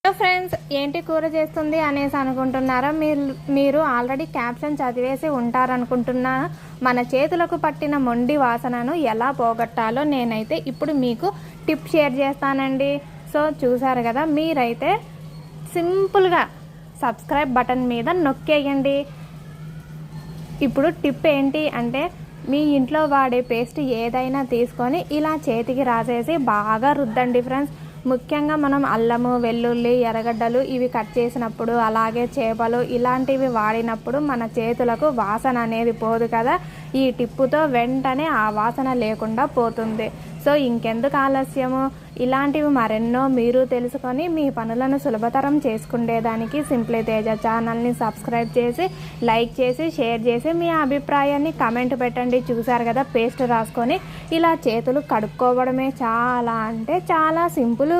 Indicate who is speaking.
Speaker 1: Hello friends, ఏంటి కూర చేస్తుంది అనేసి అనుకుంటున్నారా? మీరు ఆల్రెడీ క్యాప్షన్ చదివేసి ఉంటారనుకుంటున్నా. మన చేతులకు పట్టిన మొండి వాసనను ఎలా పోగొట్టాలో నేనైతే ఇప్పుడు మీకు టిప్ షేర్ చేస్తానండి. సో చూసారు కదా, మీరైతే సింపుల్గా సబ్స్క్రైబ్ బటన్ మీద నొక్కేయండి. ఇప్పుడు టిప్ ఏంటి అంటే, మీ ఇంట్లో వాడే పేస్ట్ ఏదైనా తీసుకొని ఇలా చేతికి రాసేసి బాగా రుద్దండి ఫ్రెండ్స్. ముఖ్యంగా మనం అల్లము, వెల్లుల్లి, ఎర్రగడ్డలు ఇవి కట్ చేసినప్పుడు, అలాగే చేపలు ఇలాంటివి వాడినప్పుడు మన చేతులకు వాసన అనేది పోదు కదా. ఈ టిప్పుతో వెంటనే ఆ వాసన లేకుండా పోతుంది. సో ఇంకెందుకు ఆలస్యము, ఇలాంటివి మరెన్నో మీరు తెలుసుకొని మీ పనులను సులభతరం చేసుకునేదానికి సింప్లీ తేజ ఛానల్ని సబ్స్క్రైబ్ చేసి, లైక్ చేసి, షేర్ చేసి మీ అభిప్రాయాన్ని కమెంట్ పెట్టండి. చూసారు కదా, పేస్ట్ రాసుకొని ఇలా చేతులు కడుక్కోవడమే. చాలా అంటే చాలా సింపుల్.